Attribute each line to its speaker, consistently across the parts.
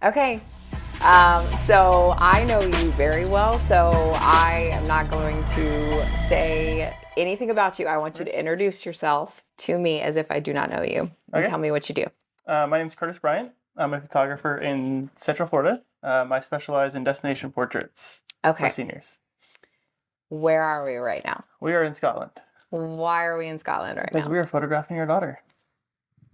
Speaker 1: Okay. So I know you very well, so I am not going to say anything about you. I want you
Speaker 2: Okay.
Speaker 1: to introduce yourself to me as if I do not know you and
Speaker 2: Okay.
Speaker 1: tell me what you do.
Speaker 2: My name is Curtis Bryant. I'm a photographer in Central Florida. I specialize in destination portraits for
Speaker 1: Okay.
Speaker 2: seniors.
Speaker 1: Where are we right now?
Speaker 2: We are in Scotland
Speaker 1: Why are we in Scotland right
Speaker 2: because
Speaker 1: now?
Speaker 2: we are photographing your daughter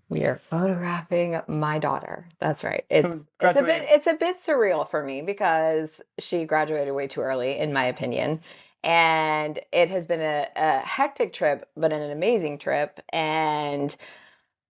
Speaker 1: We are photographing my daughter. That's right. It's
Speaker 2: who
Speaker 1: it's a bit
Speaker 2: graduated.
Speaker 1: it's a bit surreal for me because she graduated way too early, in my opinion. And it has been a hectic trip, but an amazing trip. And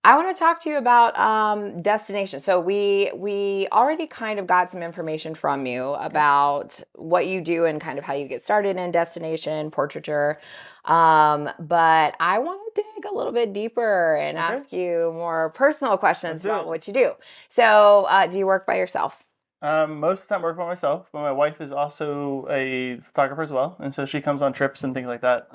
Speaker 1: I want to talk to you about destination. So we already kind of got some information from you
Speaker 2: Okay.
Speaker 1: about what you do and kind of how you get started in destination portraiture. But I want to dig a little bit deeper and
Speaker 2: Okay.
Speaker 1: ask you more personal
Speaker 2: Let's
Speaker 1: questions
Speaker 2: do
Speaker 1: about
Speaker 2: it.
Speaker 1: what you do. So, do you work by yourself?
Speaker 2: Most of the time, I work by myself, but my wife is also a photographer as well, and so she comes on trips and things like that.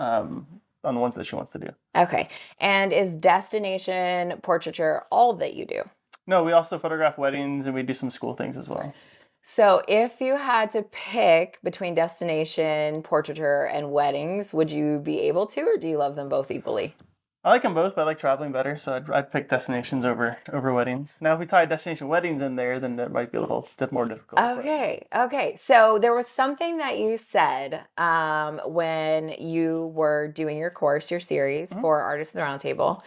Speaker 2: On the ones that she wants to do.
Speaker 1: Okay. And is destination portraiture all that you do?
Speaker 2: No, we also photograph weddings and we do some school things as well.
Speaker 1: So, if you had to pick between destination, portraiture, and weddings, would you be able to, or do you love them both equally?
Speaker 2: I like them both, but I like traveling better, so I'd pick destinations over weddings. Now, if we tie destination weddings in there, then that might be a little bit more difficult. But
Speaker 1: Okay, okay. So there was something that you said when you were doing your course, your series
Speaker 2: mhm,
Speaker 1: for Artists in the Roundtable,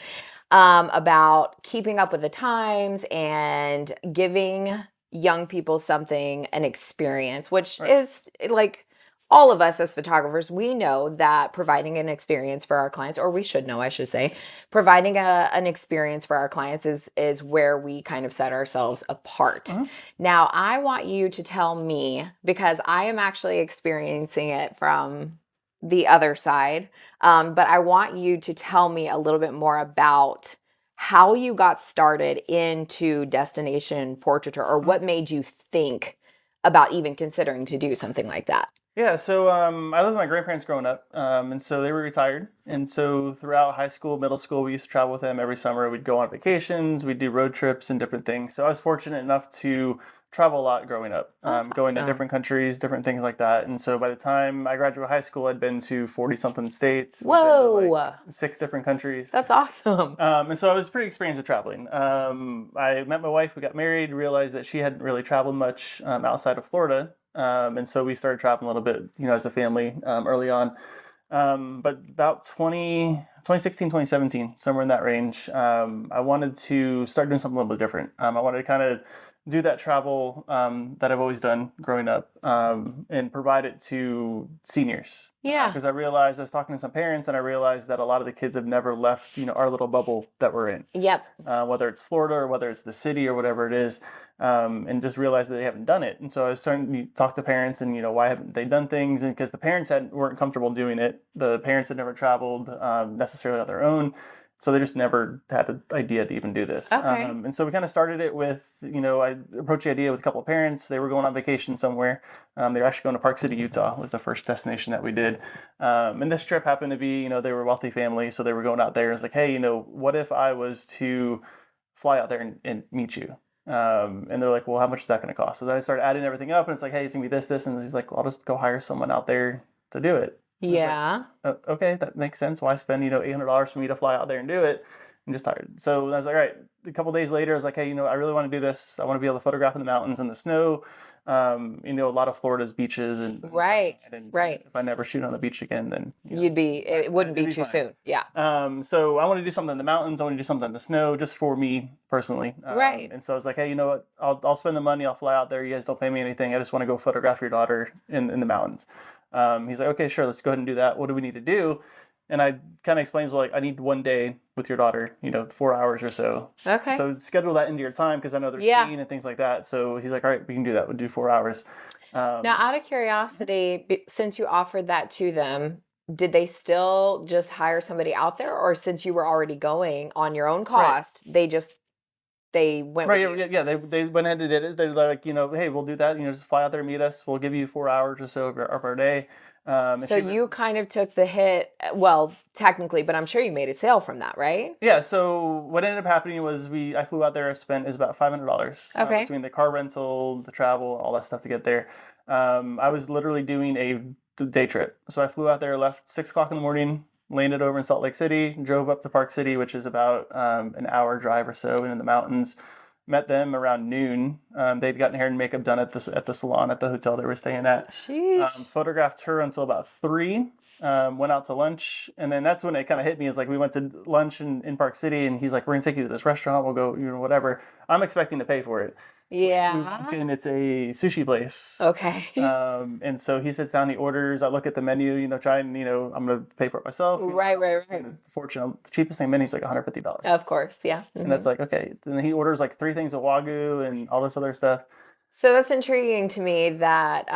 Speaker 1: about keeping up with the times and giving young people something, an experience, which
Speaker 2: right,
Speaker 1: is like all of us as photographers, we know that providing an experience for our clients, or we should know, I should say, providing an experience for our clients is where we kind of set ourselves apart.
Speaker 2: mhm,
Speaker 1: Now, I want you to tell me, because I am actually experiencing it from the other side, but I want you to tell me a little bit more about how you got started into destination portraiture, or
Speaker 2: mhm.
Speaker 1: what made you think about even considering to do something like that.
Speaker 2: Yeah, so I lived with my grandparents growing up, and so they were retired. And so throughout high school, middle school, we used to travel with them every summer. We'd go on vacations, we'd do road trips and different things. So I was fortunate enough to travel a lot growing up,
Speaker 1: That's
Speaker 2: going to
Speaker 1: awesome.
Speaker 2: different countries, different things like that. And so by the time I graduated high school, I'd been to 40 something states. We'd been to like
Speaker 1: Whoa,
Speaker 2: six different countries.
Speaker 1: that's awesome.
Speaker 2: And so I was pretty experienced with traveling. I met my wife, we got married, realized that she hadn't really traveled much outside of Florida. And so we started traveling a little bit, as a family early on. But about 2016, 2017, somewhere in that range, I wanted to start doing something a little bit different. I wanted to kind of do that travel that I've always done growing up and provide it to seniors.
Speaker 1: Yeah.
Speaker 2: Because I was talking to some parents and I realized that a lot of the kids have never left, our little bubble that we're in,
Speaker 1: Yep.
Speaker 2: whether it's Florida or whether it's the city or whatever it is, and just realized that they haven't done it. And so I was starting to talk to parents and, why haven't they done things? And because the parents weren't comfortable doing it, the parents had never traveled necessarily on their own. So they just never had an idea to even do this.
Speaker 1: Okay.
Speaker 2: And so we kind of started it with, I approached the idea with a couple of parents. They were going on vacation somewhere. They were actually going to Park City, Utah was the first destination that we did. And this trip happened to be, they were a wealthy family. So they were going out there. It's like, hey, what if I was to fly out there and meet you? And they're like, well, how much is that going to cost? So then I started adding everything up and it's like, hey, it's going to be this, this. And he's like, well, I'll just go hire someone out there to do it. And it's like,
Speaker 1: Yeah.
Speaker 2: Okay, that makes sense. Why spend, $800 for me to fly out there and do it? And just tired. So I was like, all right. A couple days later, I was like, hey, I really want to do this. I want to be able to photograph in the mountains and the snow. A lot of Florida's beaches and
Speaker 1: Right.
Speaker 2: sunshine. And
Speaker 1: Right.
Speaker 2: if I never shoot on the beach again, then
Speaker 1: It wouldn't
Speaker 2: it'd
Speaker 1: be
Speaker 2: be
Speaker 1: too
Speaker 2: fine.
Speaker 1: soon. Yeah.
Speaker 2: So I want to do something in the mountains. I want to do something in the snow, just for me personally.
Speaker 1: Right.
Speaker 2: And so I was like, hey, you know what? I'll spend the money. I'll fly out there. You guys don't pay me anything. I just want to go photograph your daughter in the mountains. He's like, okay, sure. Let's go ahead and do that. What do we need to do? And I kind of explains, well, like, I need one day with your daughter, 4 hours or so.
Speaker 1: Okay.
Speaker 2: So schedule that into your time because I know they're
Speaker 1: Yeah.
Speaker 2: skiing and things like that. So he's like, all right, we can do that. We'll do 4 hours.
Speaker 1: Now,
Speaker 2: Um,
Speaker 1: out of curiosity, since you offered that to them, did they still just hire somebody out there, or since you were already going on your own
Speaker 2: right.
Speaker 1: cost, they went
Speaker 2: Right,
Speaker 1: with
Speaker 2: yeah,
Speaker 1: you?
Speaker 2: yeah, yeah, they went ahead and did it. They're like, hey, we'll do that. Just fly out there, meet us. We'll give you 4 hours or so of our day. And
Speaker 1: So you kind of took the hit, well, technically, but I'm sure you made a sale from that, right?
Speaker 2: yeah. So what ended up happening was I flew out there. I spent is about $500
Speaker 1: Okay.
Speaker 2: between the car rental, the travel, all that stuff to get there. I was literally doing a day trip. So I flew out there, left 6 o'clock in the morning, landed over in Salt Lake City, drove up to Park City, which is about an hour drive or so in the mountains. Met them around noon. They'd gotten hair and makeup done at the salon at the hotel they were staying at.
Speaker 1: Sheesh.
Speaker 2: Photographed her until about 3. Went out to lunch, and then that's when it kind of hit me. Is like we went to lunch in Park City, and he's like, "We're gonna take you to this restaurant. We'll go, whatever." I'm expecting to pay for it. We walk
Speaker 1: Yeah.
Speaker 2: in, it's a sushi place.
Speaker 1: Okay.
Speaker 2: And so he sits down, he orders. I look at the menu, try and I'm gonna pay for it myself.
Speaker 1: Right, right, right.
Speaker 2: Fortune, the cheapest thing menu is like $150.
Speaker 1: Of course, yeah.
Speaker 2: And that's like, okay. Then he orders like 3 things of Wagyu and all this other stuff.
Speaker 1: So that's intriguing to me that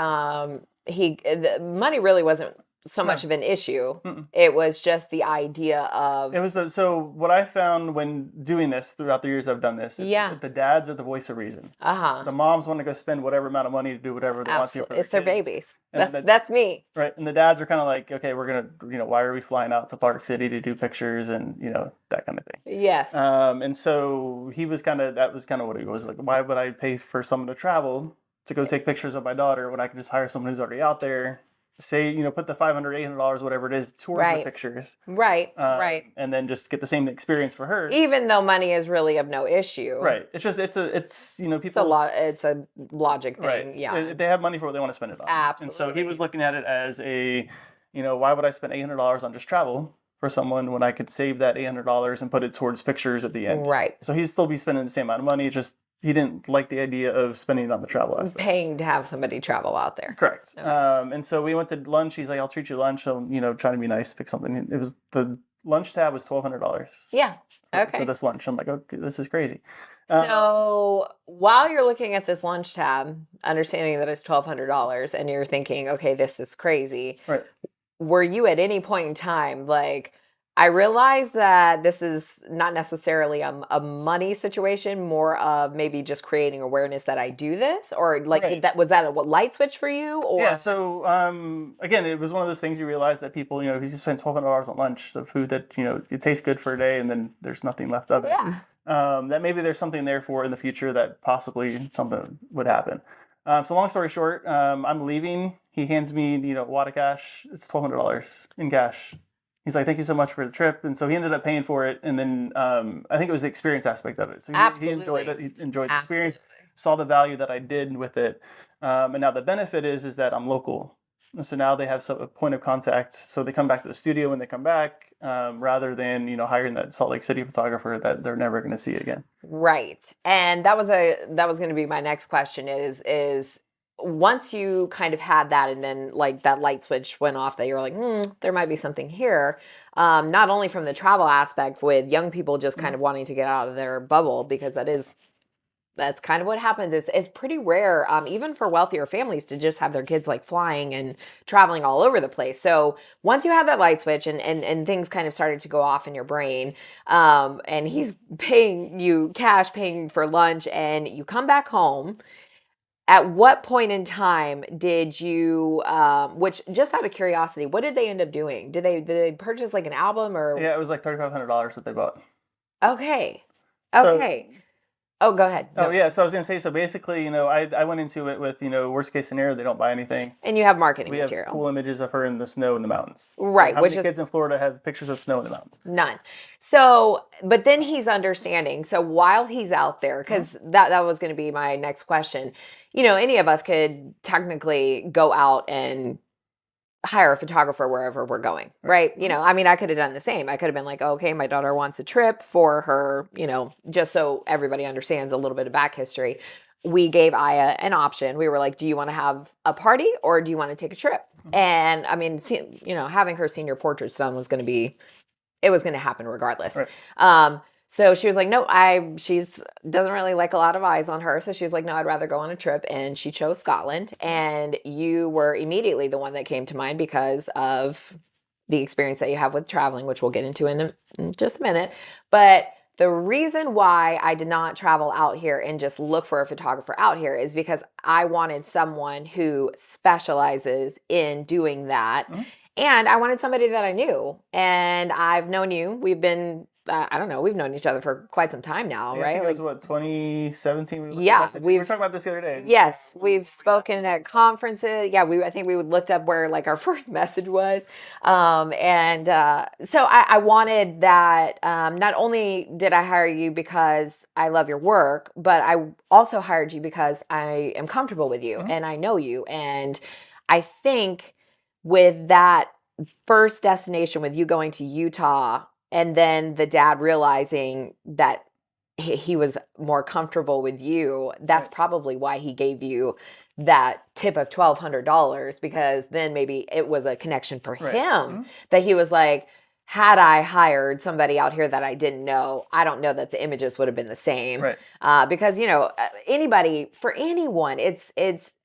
Speaker 1: the money really wasn't so
Speaker 2: No.
Speaker 1: much of an issue.
Speaker 2: Mm-mm.
Speaker 1: It was just the idea of
Speaker 2: It was so what I found when doing this throughout the years I've done this.
Speaker 1: Yeah.
Speaker 2: The dads are the voice of reason. The moms want to go spend whatever amount of money to do whatever they want to.
Speaker 1: Absolutely. It's their
Speaker 2: kids.
Speaker 1: babies.
Speaker 2: And
Speaker 1: That's me.
Speaker 2: Right. And the dads are kind of like, okay, we're gonna, why are we flying out to Park City to do pictures and that kind of thing.
Speaker 1: Yes.
Speaker 2: And so that was kind of what he was like. Why would I pay for someone to travel to go take pictures of my daughter when I can just hire someone who's already out there? Say, put the $500, $800, whatever it is, towards the pictures.
Speaker 1: Right. Right.
Speaker 2: And then just get the same experience for her.
Speaker 1: Even though money is really of no issue.
Speaker 2: Right. It's just people.
Speaker 1: It's a logic thing.
Speaker 2: Right.
Speaker 1: Yeah.
Speaker 2: They have money for what they want to spend it on.
Speaker 1: Absolutely.
Speaker 2: And so he was looking at it as why would I spend $800 on just travel for someone when I could save that $800 and put it towards pictures at the end?
Speaker 1: Right.
Speaker 2: So he'd still be spending the same amount of money. Just he didn't like the idea of spending it on the travel aspect.
Speaker 1: Paying to have somebody travel out there.
Speaker 2: Correct.
Speaker 1: Okay.
Speaker 2: And so we went to lunch. He's like, "I'll treat you lunch." So trying to be nice, pick something. It was the lunch tab was $1,200.
Speaker 1: Yeah. Okay.
Speaker 2: For this lunch, I'm like, okay, this is crazy.
Speaker 1: So while you're looking at this lunch tab, understanding that it's $1,200, and you're thinking, okay, this is crazy.
Speaker 2: Right.
Speaker 1: Were you at any point in time like, I realize that this is not necessarily a money situation, more of maybe just creating awareness that I do this, or like
Speaker 2: Right.
Speaker 1: was that a light switch for you? Or
Speaker 2: Yeah. So again, it was one of those things you realize that people, if you spend $1,200 on lunch, of food that it tastes good for a day, and then there's nothing left of it.
Speaker 1: Yeah.
Speaker 2: That maybe there's something there for in the future that possibly something would happen. So long story short, I'm leaving. He hands me, a wad of cash. It's $1,200 in cash. He's like, "Thank you so much for the trip," and so he ended up paying for it. And then I think it was the experience aspect of it. So he enjoyed it. He enjoyed the experience, saw the value that I did with it, and now the benefit is that I'm local. And so now they have a point of contact. So they come back to the studio when they come back, rather than hiring that Salt Lake City photographer that they're never going to see again.
Speaker 1: Right. And that was going to be my next question is once you kind of had that, and then like that light switch went off that you're like, there might be something here. Not only from the travel aspect with young people just kind of wanting to get out of their bubble, because that's kind of what happens. It's pretty rare, even for wealthier families, to just have their kids like flying and traveling all over the place. So once you have that light switch and things kind of started to go off in your brain, and he's paying you cash, paying for lunch, and you come back home, at what point in time did you, which just out of curiosity, what did they end up doing? Did they purchase like an album or?
Speaker 2: Yeah, it was like $3,500 that they bought.
Speaker 1: Okay.
Speaker 2: So,
Speaker 1: Oh, go ahead.
Speaker 2: Oh, yeah. So I was going to say, so basically, I went into it with, worst case scenario, they don't buy anything.
Speaker 1: And you have marketing
Speaker 2: We
Speaker 1: material.
Speaker 2: have cool images of her in the snow in the mountains.
Speaker 1: Right.
Speaker 2: How many kids in Florida have pictures of snow in the mountains?
Speaker 1: None. So, but then he's understanding. So while he's out there, because that was going to be my next question, any of us could technically go out and hire a photographer wherever we're going, right? I could have done the same. I could have been like, okay, my daughter wants a trip for her, just so everybody understands a little bit of back history. We gave Aya an option. We were like, do you want to have a party or do you want to take a trip? And having her senior portrait done was going to happen regardless.
Speaker 2: Right.
Speaker 1: So she was like, no, she's doesn't really like a lot of eyes on her. So she was like, no, I'd rather go on a trip. And she chose Scotland. And you were immediately the one that came to mind because of the experience that you have with traveling, which we'll get into in just a minute. But The reason why I did not travel out here and just look for a photographer out here is because I wanted someone who specializes in doing that.
Speaker 2: Mm-hmm.
Speaker 1: And I wanted somebody that I knew. And I've known you. We've been, I don't know, we've known each other for quite some time now,
Speaker 2: Yeah, I
Speaker 1: right?
Speaker 2: think it was
Speaker 1: Like,
Speaker 2: what, 2017 we
Speaker 1: yeah,
Speaker 2: messaged. We were talking about this the other day.
Speaker 1: yes, we've spoken at conferences. Yeah, I think we looked up where like our first message was. So I wanted that. Not only did I hire you because I love your work, but I also hired you because I am comfortable with you
Speaker 2: Mm-hmm.
Speaker 1: and I know you. And I think with that first destination, with you going to Utah and then the dad realizing that he was more comfortable with you, that's
Speaker 2: Right.
Speaker 1: probably why he gave you that tip of $1,200, because then maybe it was a connection for
Speaker 2: Right.
Speaker 1: him
Speaker 2: Mm-hmm.
Speaker 1: that he was like, had I hired somebody out here that I didn't know, I don't know that the images would have been the same.
Speaker 2: Right.
Speaker 1: Because anybody, for anyone, it's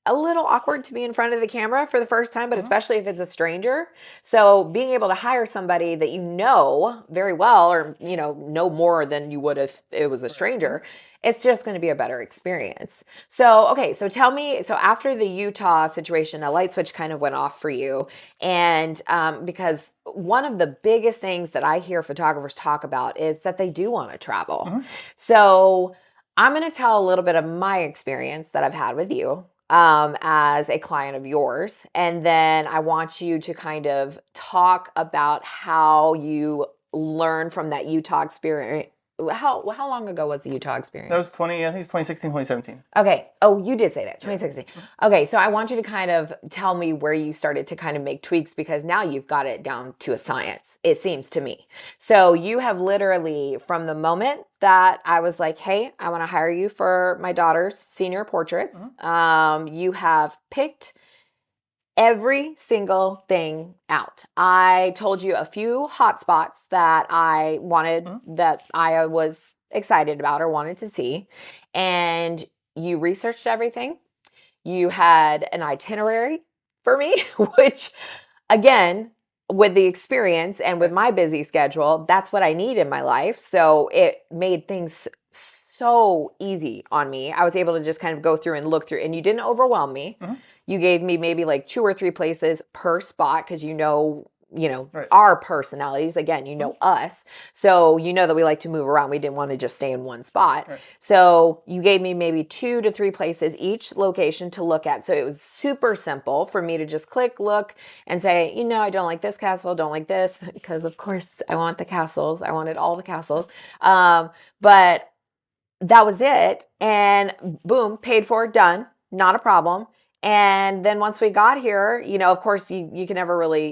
Speaker 1: a little awkward to be in front of the camera for the first time, but
Speaker 2: Mm-hmm.
Speaker 1: especially if it's a stranger. So being able to hire somebody that you know very well, or know more than you would if it was a
Speaker 2: Right.
Speaker 1: stranger, it's just going to be a better experience. So, okay, so tell me, so after the Utah situation, a light switch kind of went off for you. And because one of the biggest things that I hear photographers talk about is that they do want to travel.
Speaker 2: Mm-hmm.
Speaker 1: So I'm going to tell a little bit of my experience that I've had with you as a client of yours. And then I want you to kind of talk about how you learn from that Utah experience. How long ago was the Utah experience?
Speaker 2: That was I think it's 2016, 2017.
Speaker 1: Okay. Oh, you did say that, 2016.
Speaker 2: Yeah.
Speaker 1: Okay, so I want you to kind of tell me where you started to kind of make tweaks, because now you've got it down to a science, it seems to me. So you have literally, from the moment that I was like, hey, I want to hire you for my daughter's senior portraits, you have picked every single thing out. I told you a few hot spots that I wanted, that I was excited about or wanted to see. And you researched everything. You had an itinerary for me, which, again, with the experience and with my busy schedule, that's what I need in my life. So it made things so easy on me. I was able to just kind of go through and look through, and you didn't overwhelm me. You gave me maybe like 2 or 3 places per spot, because
Speaker 2: Right.
Speaker 1: our personalities. Again, us. So that we like to move around. We didn't want to just stay in one spot.
Speaker 2: Right.
Speaker 1: So you gave me maybe 2 to 3 places each location to look at. So it was super simple for me to just click, look, and say, I don't like this castle, don't like this, because of course I want the castles. I wanted all the castles. But that was it. And boom, paid for, done, not a problem. And then once we got here, of course, you can never really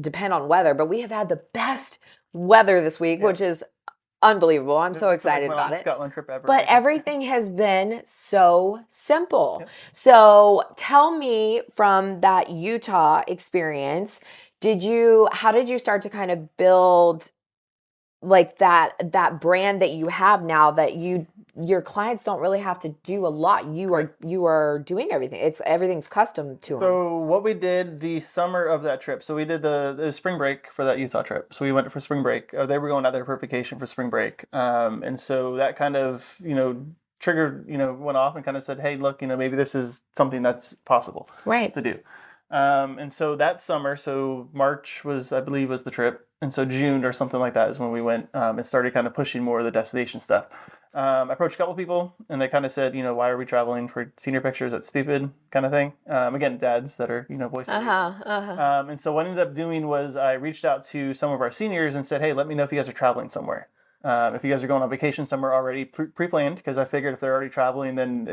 Speaker 1: depend on weather, but we have had the best weather this week, which is unbelievable. I'm so excited about it.
Speaker 2: Scotland trip ever.
Speaker 1: But everything has been so simple.
Speaker 2: Yep.
Speaker 1: So tell me, from that Utah experience, how did you start to kind of build like that brand that you have now, that your clients don't really have to do a lot. You are doing everything. Everything's custom to them.
Speaker 2: So what we did the summer of that trip, so we did the spring break for that Utah trip. So we went for spring break. They were going out there for vacation for spring break. And so that kind of, triggered, went off and kind of said, hey, look, maybe this is something that's possible to do. And so that summer, so March I believe was the trip. And so June or something like that is when we went and started kind of pushing more of the destination stuff. I approached a couple people, and they kind of said, why are we traveling for senior pictures? That's stupid, kind of thing. Again, dads that are, voice leaders. And so what I ended up doing was I reached out to some of our seniors and said, hey, let me know if you guys are traveling somewhere. If you guys are going on vacation somewhere already pre-planned, because I figured if they're already traveling, then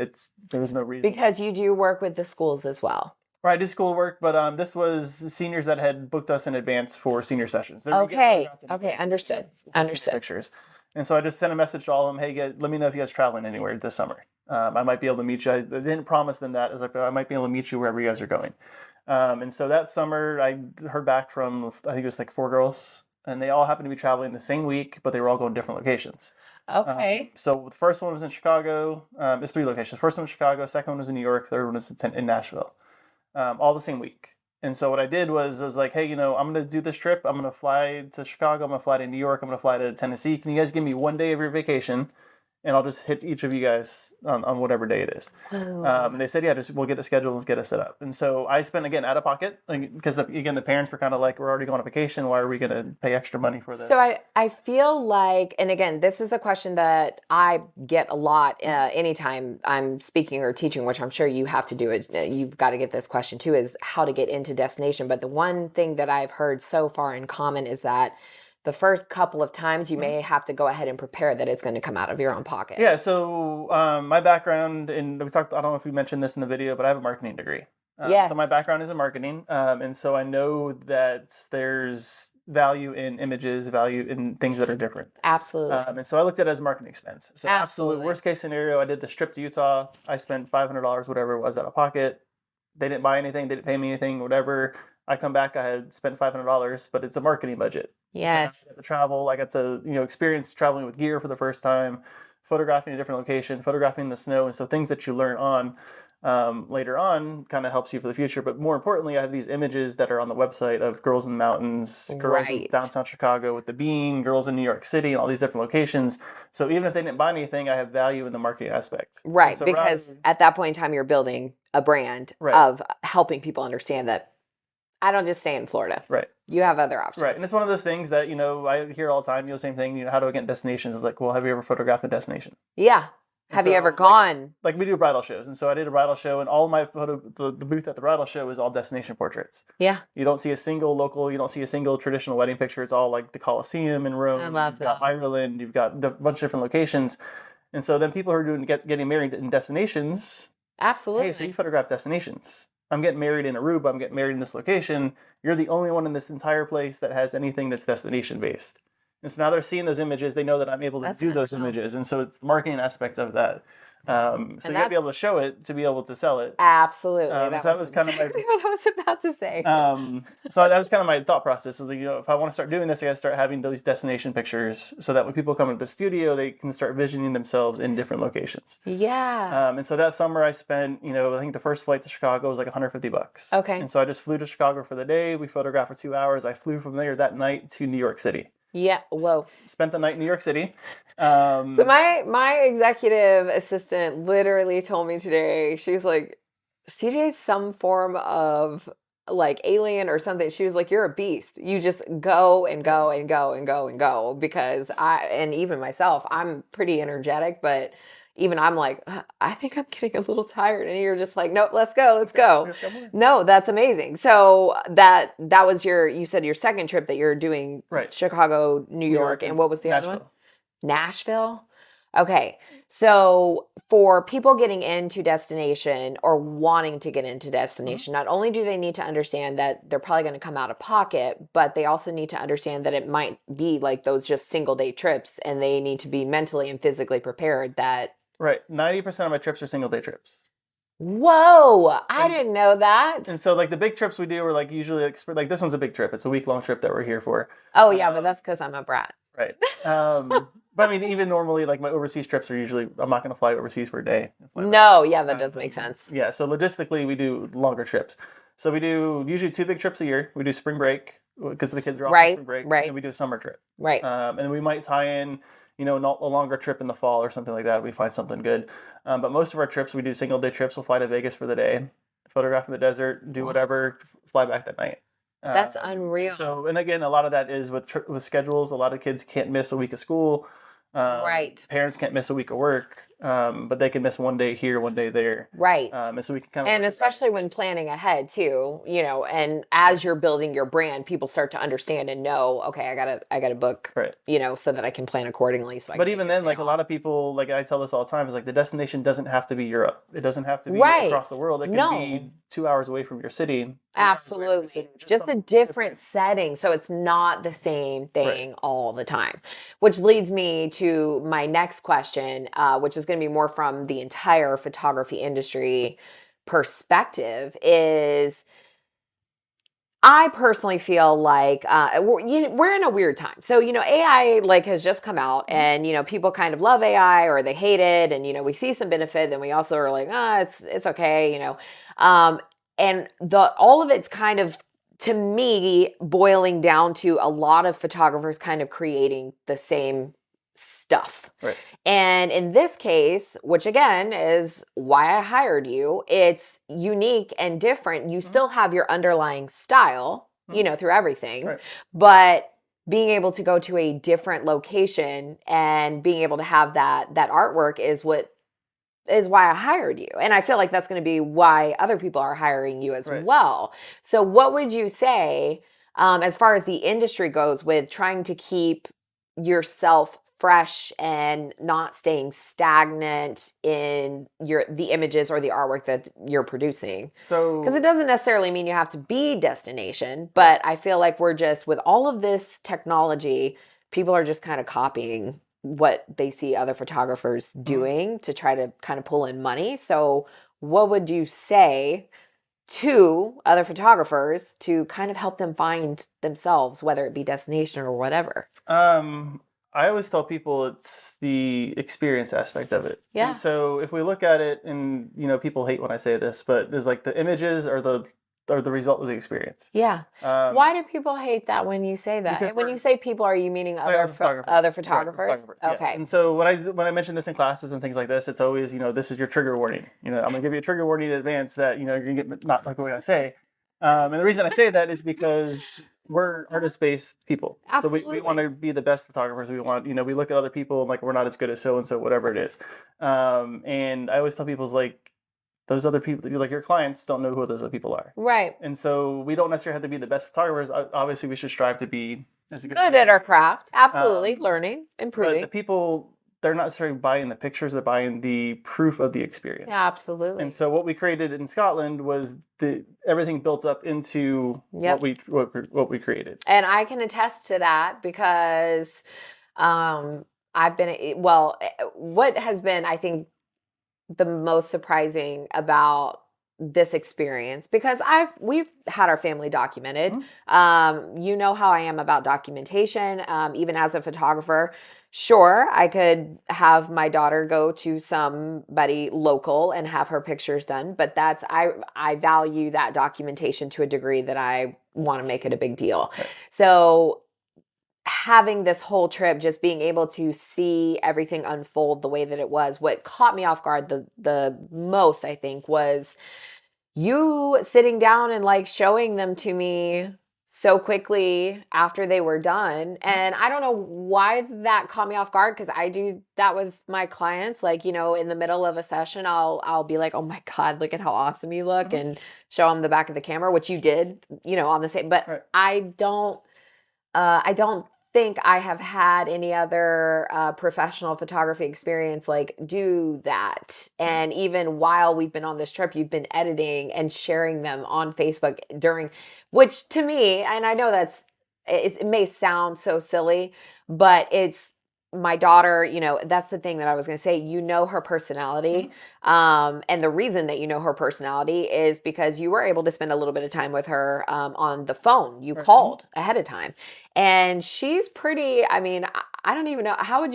Speaker 2: there's no reason.
Speaker 1: Because you do work with the schools as well.
Speaker 2: Right, I do schoolwork, but this was seniors that had booked us in advance for senior sessions.
Speaker 1: Okay, understood.
Speaker 2: Pictures. And so I just sent a message to all of them, hey, guys, let me know if you guys are traveling anywhere this summer. I might be able to meet you. I didn't promise them that. I was like, I might be able to meet you wherever you guys are going. And so that summer, I heard back from, I think it was like 4 girls, and they all happened to be traveling the same week, but they were all going to different locations.
Speaker 1: Okay.
Speaker 2: So the first one was in Chicago. It's 3 locations. First one was Chicago, second one was in New York, third one was in Nashville. All the same week. And so what I did was I was like, hey, I'm going to do this trip. I'm going to fly to Chicago. I'm going to fly to New York. I'm going to fly to Tennessee. Can you guys give me one day of your vacation? And I'll just hit each of you guys on whatever day it is.
Speaker 1: Oh.
Speaker 2: And they said, yeah, we'll get a schedule and get it set up. And so I spent, again, out of pocket, because, again, the parents were kind of like, we're already going on vacation. Why are we going to pay extra money for this?
Speaker 1: So I feel like, and again, this is a question that I get a lot anytime I'm speaking or teaching, which I'm sure you have to do it. You've got to get this question too, is how to get into destination. But the one thing that I've heard so far in common is that the first couple of times you may have to go ahead and prepare that it's going to come out of your own pocket.
Speaker 2: Yeah, so my background, and I don't know if we mentioned this in the video, but I have a marketing degree.
Speaker 1: Yeah.
Speaker 2: So my background is in marketing, and so I know that there's value in images, value in things that are different.
Speaker 1: Absolutely.
Speaker 2: And so I looked at it as a marketing expense. So absolute worst case scenario, I did this trip to Utah. I spent $500, whatever it was, out of pocket. They didn't buy anything. They didn't pay me anything, whatever. I come back, I had spent $500, but it's a marketing budget.
Speaker 1: Yes.
Speaker 2: So I got to travel. I got to, experience traveling with gear for the first time, photographing a different location, photographing the snow. And so things that you learn on later on kind of helps you for the future. But more importantly, I have these images that are on the website of girls in the mountains, girls in downtown Chicago with the bean, girls in New York City, and all these different locations. So even if they didn't buy anything, I have value in the marketing aspect.
Speaker 1: Right. So because at that point in time, you're building a brand of helping people understand that I don't just stay in Florida.
Speaker 2: Right.
Speaker 1: You have other options.
Speaker 2: Right. And it's one of those things that, I hear all the time, same thing, how do I get destinations? It's like, well, have you ever photographed a destination?
Speaker 1: Yeah. Have you ever gone?
Speaker 2: Like we do bridal shows. And so I did a bridal show, and all my the booth at the bridal show is all destination portraits.
Speaker 1: Yeah.
Speaker 2: You don't see a single local, you don't see a single traditional wedding picture. It's all like the Colosseum in Rome.
Speaker 1: I love that.
Speaker 2: You've got Ireland. You've got a bunch of different locations. And so then people who are getting married in destinations.
Speaker 1: Absolutely.
Speaker 2: Hey, so you photograph destinations. I'm getting married in Aruba. I'm getting married in this location. You're the only one in this entire place that has anything that's destination based. And so now they're seeing those images. They know that I'm able to do those images. And so it's the marketing aspect of that. So you got to be able to show it to be able to sell it.
Speaker 1: Absolutely.
Speaker 2: That was kind
Speaker 1: exactly
Speaker 2: of
Speaker 1: what I was about to say.
Speaker 2: So that was kind of my thought process. So, if I want to start doing this, I got to start having these destination pictures so that when people come into the studio, they can start visioning themselves in different locations.
Speaker 1: Yeah.
Speaker 2: And so that summer I spent, I think the first flight to Chicago was like $150.
Speaker 1: Okay.
Speaker 2: And so I just flew to Chicago for the day. We photographed for 2 hours. I flew from there that night to New York City.
Speaker 1: Yeah. Whoa.
Speaker 2: Spent the night in New York City.
Speaker 1: So my executive assistant literally told me today, she was like, CJ's some form of like alien or something. She was like, you're a beast. You just go and go and go and go and go, because and even myself, I'm pretty energetic, but even I'm like, I think I'm getting a little tired. And you're just like, nope, let's go. Let's go. No, that's amazing. So that was you said your second trip that you're doing,
Speaker 2: right?
Speaker 1: Chicago, New York. And what was the
Speaker 2: Nashville.
Speaker 1: other one? Nashville. Okay. So for people getting into destination or wanting to get into destination, not only do they need to understand that they're probably going to come out of pocket, but they also need to understand that it might be like those just single day trips, and they need to be mentally and physically prepared that.
Speaker 2: Right. 90% of my trips are single day trips.
Speaker 1: Whoa. I didn't know that.
Speaker 2: And so like the big trips we do are like usually like this one's a big trip. It's a week-long trip that we're here for.
Speaker 1: Oh yeah, but that's because I'm a brat.
Speaker 2: Right. But I mean, even normally, like my overseas trips are usually, I'm not going to fly overseas for a day.
Speaker 1: No, yeah, that does make sense.
Speaker 2: Yeah, so logistically, we do longer trips. So we do usually 2 big trips a year. We do spring break because the kids are off for spring break.
Speaker 1: Right.
Speaker 2: And we do a summer trip.
Speaker 1: Right.
Speaker 2: And then we might tie in, not a longer trip in the fall or something like that if we find something good. But most of our trips, we do single day trips. We'll fly to Vegas for the day, photograph in the desert, do whatever, fly back that night.
Speaker 1: That's unreal.
Speaker 2: So, and again, a lot of that is with schedules. A lot of kids can't miss a week of school.
Speaker 1: Right.
Speaker 2: Parents can't miss a week of work, but they can miss one day here, one day there.
Speaker 1: Right.
Speaker 2: And so we can kind of.
Speaker 1: And especially when planning ahead too, and as you're building your brand, people start to understand and know, okay, I gotta book,
Speaker 2: right.
Speaker 1: So that I can plan accordingly. So
Speaker 2: but even then, like a lot of people, like I tell this all the time, is like the destination doesn't have to be Europe. It doesn't have to be across the world. It can be 2 hours away from your city.
Speaker 1: Absolutely. Just a different setting. So it's not the same thing all the time. Which leads me to my next question, which is going to be more from the entire photography industry perspective, is I personally feel like we're in a weird time. So, AI has just come out, and, people kind of love AI or they hate it. And, we see some benefit, and we also are like, it's okay, and all of it's kind of, to me, boiling down to a lot of photographers kind of creating the same stuff.
Speaker 2: Right.
Speaker 1: And in this case, which again is why I hired you, it's unique and different. You still have your underlying style, through everything,
Speaker 2: Right.
Speaker 1: but being able to go to a different location and being able to have that artwork is why I hired you. And I feel like that's going to be why other people are hiring you as
Speaker 2: Right.
Speaker 1: well. So what would you say, as far as the industry goes, with trying to keep yourself fresh and not staying stagnant in the images or the artwork that you're producing? Because
Speaker 2: So,
Speaker 1: it doesn't necessarily mean you have to be destination, but I feel like we're just, with all of this technology, people are just kind of copying what they see other photographers doing to try to kind of pull in money. So what would you say to other photographers to kind of help them find themselves, whether it be destination or whatever?
Speaker 2: I always tell people it's the experience aspect of it.
Speaker 1: Yeah.
Speaker 2: And so if we look at it, and people hate when I say this, but it's like the images are the result of the experience.
Speaker 1: Yeah. Why do people hate that when you say that?
Speaker 2: Because
Speaker 1: When you say people, are you meaning
Speaker 2: other
Speaker 1: other
Speaker 2: photographers.
Speaker 1: photographers?
Speaker 2: Yeah.
Speaker 1: Okay.
Speaker 2: And so when I mention this in classes and things like this, it's always, this is your trigger warning. I'm gonna give you a trigger warning in advance that you're gonna get not like what I say. And the reason I say that is because we're artist-based people.
Speaker 1: Absolutely.
Speaker 2: So we want to be the best photographers. We want, we look at other people and like, we're not as good as so-and-so, whatever it is. And I always tell people, like, those other people, like your clients don't know who those other people are.
Speaker 1: Right.
Speaker 2: And so we don't necessarily have to be the best photographers. Obviously, we should strive to be as good
Speaker 1: at our craft. Absolutely. Learning, improving.
Speaker 2: But the people, they're not necessarily buying the pictures, they're buying the proof of the experience.
Speaker 1: Yeah, absolutely.
Speaker 2: And so what we created in Scotland was everything built up into what we created.
Speaker 1: And I can attest to that because I've been, what has been, I think, the most surprising about this experience, because we've had our family documented. You know how I am about documentation, even as a photographer. Sure, I could have my daughter go to somebody local and have her pictures done, but I value that documentation to a degree that I want to make it a big deal.
Speaker 2: Right.
Speaker 1: So having this whole trip, just being able to see everything unfold the way that it was, what caught me off guard the most, I think, was you sitting down and like showing them to me so quickly after they were done. And I don't know why that caught me off guard, because I do that with my clients. Like, in the middle of a session, I'll be like, oh my God, look at how awesome you look, and show them the back of the camera, which you did, on the same, but right. I don't think I have had any other professional photography experience like do that. And even while we've been on this trip, you've been editing and sharing them on Facebook which to me, and I know it may sound so silly, but it's my daughter, that's the thing that I was going to say, her personality. And the reason that her personality is because you were able to spend a little bit of time with her on the phone. You called ahead of time. And she's pretty, I don't even know, how would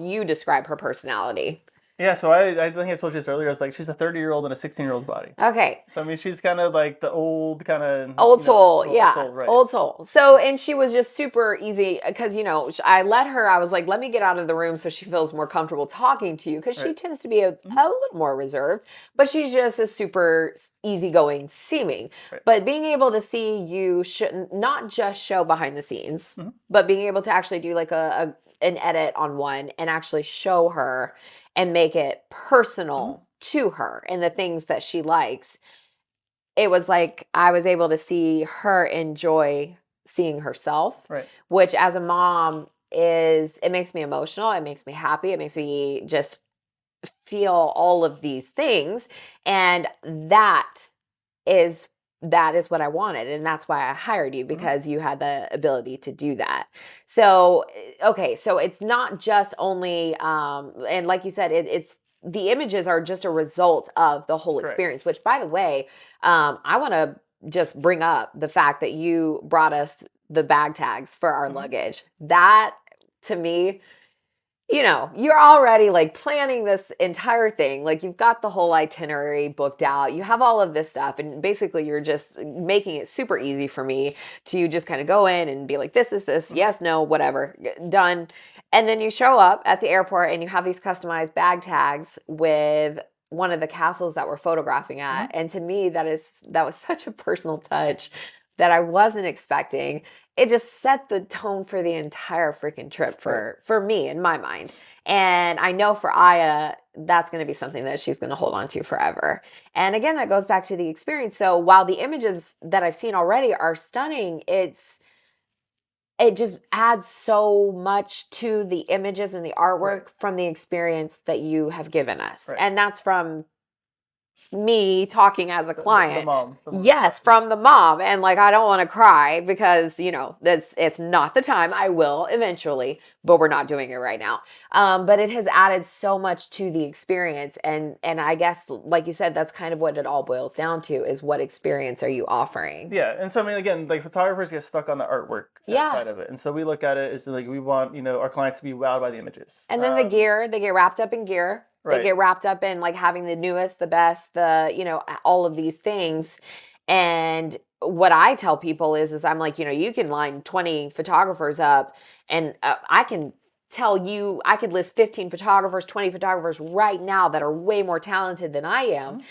Speaker 1: you describe her personality?
Speaker 2: Yeah, so I think I told you this earlier. I was like, she's a 30-year-old in a 16-year-old body.
Speaker 1: Okay.
Speaker 2: So, she's kind of like the old kind of...
Speaker 1: Old soul, yeah.
Speaker 2: Old soul, right.
Speaker 1: Old soul. So, and she was just super easy because, I was like, let me get out of the room so she feels more comfortable talking to you, because she tends to be a little more reserved, but she's just a super easygoing seeming. Right. But being able to see you not just show behind the scenes, but being able to actually do like an edit on one and actually show her and make it personal to her and the things that she likes. It was like I was able to see her enjoy seeing herself, which as a mom it makes me emotional. It makes me happy. It makes me just feel all of these things. And that is what I wanted. And that's why I hired you, because you had the ability to do that. So, okay. So it's not just only, and like you said, it's the images are just a result of the whole experience, which, by the way, I want to just bring up the fact that you brought us the bag tags for our luggage. That, to me, you're already like planning this entire thing. Like you've got the whole itinerary booked out. You have all of this stuff. And basically you're just making it super easy for me to just kind of go in and be like, this is this,
Speaker 2: Mhm.
Speaker 1: yes, no, whatever, done. And then you show up at the airport and you have these customized bag tags with one of the castles that we're photographing at.
Speaker 2: Mhm.
Speaker 1: And to me, that was such a personal touch that I wasn't expecting. It just set the tone for the entire freaking trip
Speaker 2: Right.
Speaker 1: for me in my mind. And I know for Aya, that's going to be something that she's going to hold on to forever. And again, that goes back to the experience. So while the images that I've seen already are stunning, it just adds so much to the images and the
Speaker 2: Right.
Speaker 1: artwork from the experience that you have given us.
Speaker 2: Right.
Speaker 1: And that's from me talking as a
Speaker 2: The
Speaker 1: client.
Speaker 2: mom. The mom that's
Speaker 1: Yes,
Speaker 2: talking.
Speaker 1: from the mom. And like I don't want to cry because, it's not the time. I will eventually, but we're not doing it right now. But it has added so much to the experience, and I guess like you said, that's kind of what it all boils down to is what experience are you offering?
Speaker 2: Yeah, and so I mean, again, like photographers get stuck on the artwork
Speaker 1: Yeah.
Speaker 2: side of it, and so we look at it as like we want our clients to be wowed by the images.
Speaker 1: And then the gear, they get wrapped up in gear. They
Speaker 2: Right.
Speaker 1: get wrapped up in like having the newest, the best, all of these things. And what I tell people is I'm like, you can line 20 photographers up and I can tell you, I could list 15 photographers, 20 photographers right now that are way more talented than I am,
Speaker 2: Mhm.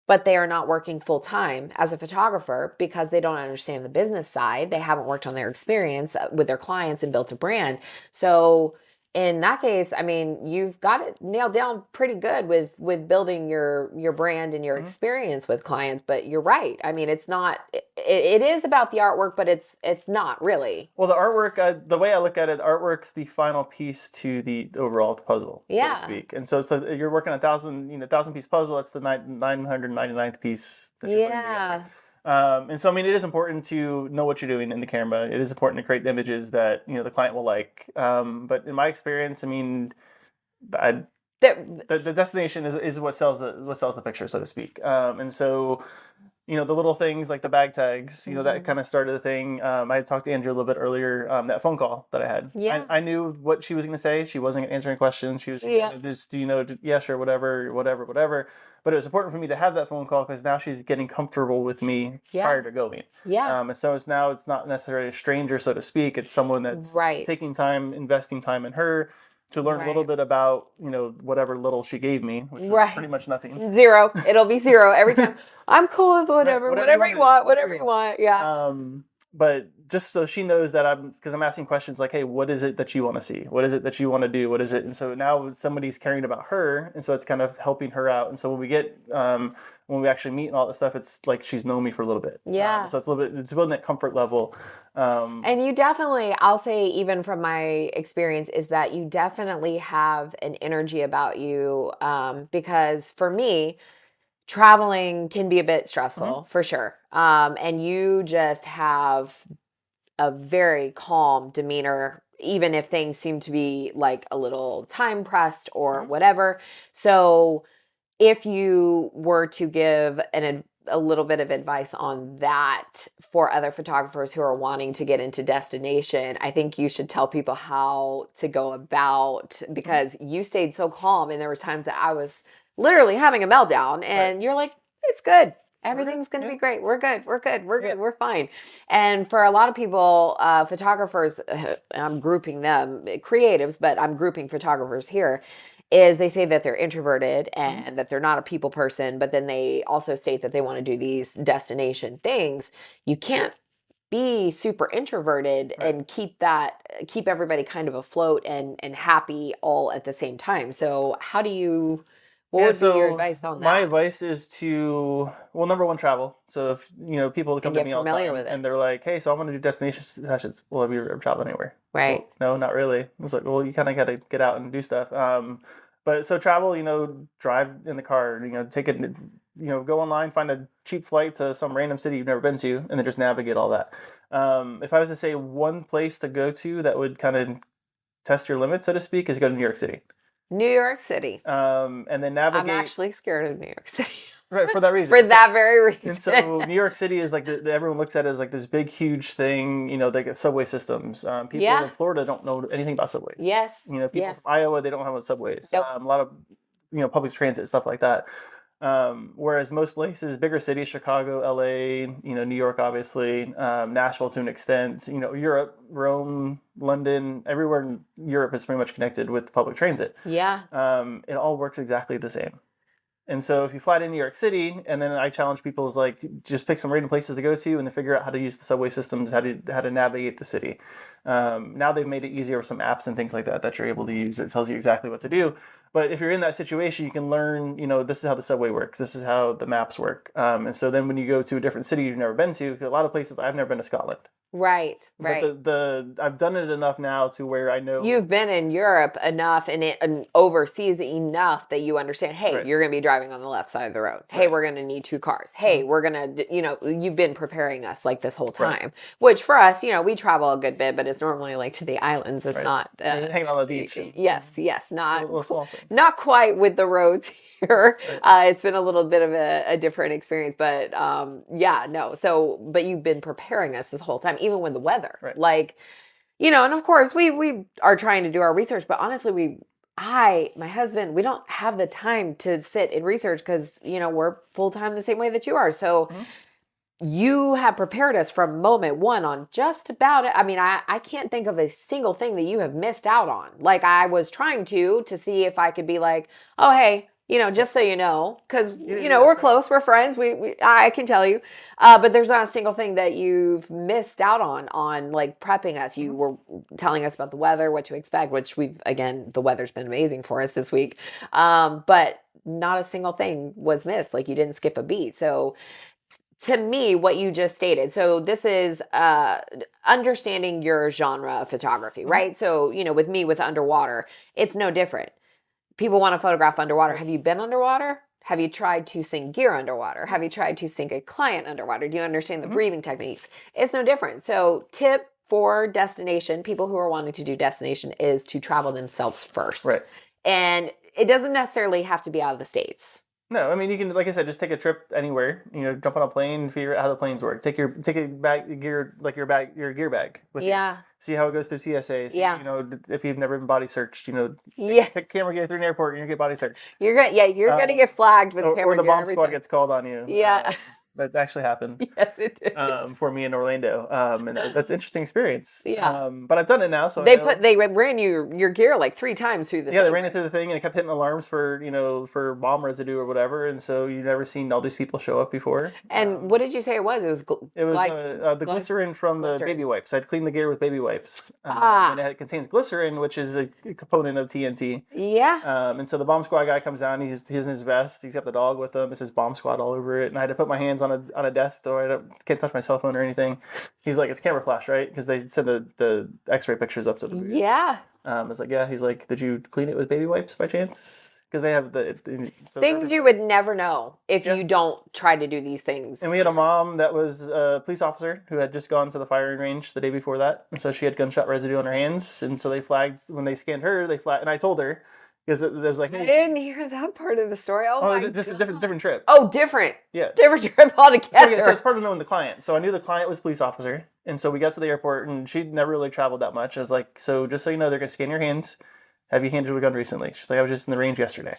Speaker 1: but they are not working full time as a photographer because they don't understand the business side. They haven't worked on their experience with their clients and built a brand. So in that case, I mean, you've got it nailed down pretty good with building your brand and your
Speaker 2: Mhm.
Speaker 1: experience with clients. But you're right. I mean, it's not. It is about the artwork, but it's not really.
Speaker 2: Well, the artwork, the way I look at it, artwork's the final piece to the overall puzzle, so to
Speaker 1: Yeah.
Speaker 2: speak. And so you're working a thousand piece puzzle. That's the 999th piece that you're putting together.
Speaker 1: Yeah.
Speaker 2: And so, I mean, it is important to know what you're doing in the camera. It is important to create the images that the client will like. But in my experience, I mean, I,
Speaker 1: The,
Speaker 2: the destination is what sells the picture, so to speak. And so, the little things like the bag tags, that
Speaker 1: Mhm.
Speaker 2: kind of started the thing. I had talked to Andrew a little bit earlier. That phone call that I had,
Speaker 1: Yeah.
Speaker 2: I knew what she was going to say. She wasn't going to answer any questions. She was just
Speaker 1: Yeah.
Speaker 2: going to just, yeah, sure, whatever, whatever, whatever. But it was important for me to have that phone call because now she's getting comfortable with me
Speaker 1: Yeah.
Speaker 2: prior to going.
Speaker 1: Yeah.
Speaker 2: And so it's not necessarily a stranger, so to speak. It's someone that's
Speaker 1: Right.
Speaker 2: taking time, investing time in her to learn a little
Speaker 1: Right.
Speaker 2: bit about, whatever little she gave me, which was pretty
Speaker 1: Right.
Speaker 2: much nothing.
Speaker 1: Zero. It'll be zero every time. I'm cool with
Speaker 2: Right,
Speaker 1: whatever.
Speaker 2: whatever you
Speaker 1: Whatever
Speaker 2: want
Speaker 1: you
Speaker 2: to do,
Speaker 1: want.
Speaker 2: whatever
Speaker 1: Whatever
Speaker 2: you
Speaker 1: you
Speaker 2: want.
Speaker 1: want. Yeah.
Speaker 2: But just so she knows that because I'm asking questions like, hey, what is it that you want to see? What is it that you want to do? What is it? And so now somebody's caring about her, and so it's kind of helping her out. And so when we actually meet and all that stuff, it's like she's known me for a little bit.
Speaker 1: Yeah.
Speaker 2: So it's a little bit, it's building that comfort level.
Speaker 1: And you definitely, I'll say, even from my experience, is that you definitely have an energy about you. Because for me, traveling can be a bit
Speaker 2: Mhm.
Speaker 1: stressful for sure. And you just have a very calm demeanor, even if things seem to be like a little time pressed or
Speaker 2: Mhm.
Speaker 1: whatever. So if you were to give a little bit of advice on that for other photographers who are wanting to get into destination, I think you should tell people how to go about,
Speaker 2: Mhm.
Speaker 1: because you stayed so calm and there were times that I was literally having a meltdown
Speaker 2: Right.
Speaker 1: and you're like, it's good.
Speaker 2: We're good.
Speaker 1: Everything's going to
Speaker 2: Yeah.
Speaker 1: be great. We're good. We're good. We're
Speaker 2: Yeah.
Speaker 1: good. We're fine. And for a lot of people, photographers, I'm grouping them, creatives, but I'm grouping photographers here, is they say that they're introverted
Speaker 2: Mhm.
Speaker 1: and that they're not a people person, but then they also state that they want to do these destination things. You can't be super introverted
Speaker 2: Right.
Speaker 1: and keep everybody kind of afloat and happy all at the same time. So what
Speaker 2: Yeah,
Speaker 1: would be your
Speaker 2: so
Speaker 1: advice on
Speaker 2: my
Speaker 1: that?
Speaker 2: advice is to, well, number one, travel. So if people
Speaker 1: And
Speaker 2: come to
Speaker 1: get
Speaker 2: me all the
Speaker 1: familiar
Speaker 2: time
Speaker 1: with it.
Speaker 2: and they're like, "Hey, so I want to do destination sessions." Well, have you ever traveled anywhere?
Speaker 1: Right.
Speaker 2: Well, no, not really. I was like, well, you kind of got to get out and do stuff. But so travel, drive in the car, take it, go online, find a cheap flight to some random city you've never been to, and then just navigate all that. If I was to say one place to go to that would kind of test your limits, so to speak, is go to New York City.
Speaker 1: New York City.
Speaker 2: And then
Speaker 1: I'm
Speaker 2: navigate.
Speaker 1: actually scared of New York City.
Speaker 2: Right, for that
Speaker 1: for
Speaker 2: reason.
Speaker 1: that very
Speaker 2: And
Speaker 1: reason.
Speaker 2: so New York City is like everyone looks at it as like this big, huge thing. They get subway systems. People
Speaker 1: Yeah.
Speaker 2: in Florida don't know anything about subways.
Speaker 1: Yes.
Speaker 2: People from
Speaker 1: Yes.
Speaker 2: Iowa, they don't know about subways.
Speaker 1: Nope.
Speaker 2: A lot of public transit stuff like that. Whereas most places, bigger cities, Chicago, LA, New York, obviously, Nashville to an extent, Europe, Rome, London, everywhere in Europe is pretty much connected with public transit.
Speaker 1: Yeah.
Speaker 2: It all works exactly the same. And so if you fly to New York City, and then I challenge people is like just pick some random places to go to, and then figure out how to use the subway systems, how to navigate the city. Now they've made it easier with some apps and things like that you're able to use. It tells you exactly what to do. But if you're in that situation, you can learn. This is how the subway works. This is how the maps work. And so then when you go to a different city you've never been to, a lot of places I've never been to Scotland.
Speaker 1: Right.
Speaker 2: But
Speaker 1: Right.
Speaker 2: the I've done it enough now to where I know.
Speaker 1: You've been in Europe enough and overseas enough that you understand, hey,
Speaker 2: Right.
Speaker 1: you're going to be driving on the left side of the road. Hey,
Speaker 2: Right.
Speaker 1: we're going to need 2 cars. Hey, we're going to, you've been preparing us like this whole time,
Speaker 2: Right.
Speaker 1: which for us, we travel a good bit, but it's normally like to the islands. It's
Speaker 2: Right.
Speaker 1: not.
Speaker 2: Hanging on the beach.
Speaker 1: Yes, not,
Speaker 2: little small things.
Speaker 1: not quite with the roads here.
Speaker 2: Right.
Speaker 1: It's been a little bit of a different experience, but yeah, no. So, but you've been preparing us this whole time, even with the weather.
Speaker 2: Right.
Speaker 1: Like, and of course we are trying to do our research, but honestly, my husband, we don't have the time to sit and research because, we're full time the same way that you are. So you have prepared us from moment one on just about it. I mean, I can't think of a single thing that you have missed out on. Like I was trying to see if I could be like, oh, hey, just so you know, because, we're close, we're friends. I can tell you, but there's not a single thing that you've missed out on like prepping us. You were telling us about the weather, what to expect, which the weather's been amazing for us this week. But not a single thing was missed. Like you didn't skip a beat. So to me, what you just stated, so this is understanding your genre of photography, right? So, with me with underwater, it's no different. People want to photograph underwater. Have you been underwater? Have you tried to sink gear underwater? Have you tried to sink a client underwater? Do you understand the breathing techniques? It's no different. So tip for destination, people who are wanting to do destination, is to travel themselves first.
Speaker 2: Right.
Speaker 1: And it doesn't necessarily have to be out of the States.
Speaker 2: No, I mean you can, like I said, just take a trip anywhere. Jump on a plane, figure out how the planes work. Take a bag, gear, like your gear bag with you. See how it goes through TSA. See, if you've never been body searched, take camera gear through an airport, you're gonna get body searched.
Speaker 1: You're gonna get flagged with camera
Speaker 2: or the
Speaker 1: gear
Speaker 2: bomb
Speaker 1: every
Speaker 2: squad
Speaker 1: time.
Speaker 2: gets called on you.
Speaker 1: Yeah.
Speaker 2: That actually happened.
Speaker 1: Yes, it did.
Speaker 2: For me in Orlando, and that's an interesting experience.
Speaker 1: Yeah.
Speaker 2: But I've done it now, so
Speaker 1: they ran your gear like 3 times through the thing.
Speaker 2: They ran it through the thing, and it kept hitting alarms for bomb residue or whatever, and so you've never seen all these people show up before.
Speaker 1: And what did you say it was? It was
Speaker 2: the glycerin from the baby wipes. I'd clean the gear with baby wipes. And it contains glycerin, which is a component of TNT.
Speaker 1: Yeah.
Speaker 2: And so the bomb squad guy comes down. He's in his vest. He's got the dog with him. It says bomb squad all over it. And I had to put my hands on a desk, so I can't touch my cell phone or anything. He's like, it's camera flash, right? Because they send the X-ray pictures up to the booth.
Speaker 1: Yeah.
Speaker 2: I was like, yeah. He's like, did you clean it with baby wipes by chance? Because they have
Speaker 1: things you would never know if you don't try to do these things.
Speaker 2: And we had a mom that was a police officer who had just gone to the firing range the day before that, and so she had gunshot residue on her hands, and so they flagged when they scanned her. And I told her because it was like, hey,
Speaker 1: I didn't hear that part of the story.
Speaker 2: This is a different trip.
Speaker 1: Oh, different.
Speaker 2: Yeah,
Speaker 1: different trip altogether.
Speaker 2: So it's part of knowing the client. So I knew the client was a police officer, and so we got to the airport, and she'd never really traveled that much. I was like, so just so you know, they're gonna scan your hands. Have you handled a gun recently? She's like, I was just in the range yesterday.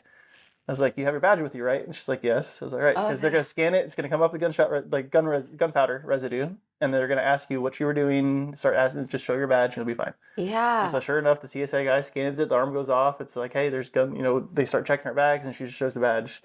Speaker 2: I was like, you have your badge with you, right? And she's like, yes. I was like, all right, because they're going to scan it. It's going to come up with gunpowder residue, and they're going to ask you what you were doing. Start asking, just show your badge, and you'll be fine.
Speaker 1: Yeah.
Speaker 2: And so sure enough, the TSA guy scans it. The arm goes off. It's like, hey, there's gun. They start checking her bags, and she just shows the badge.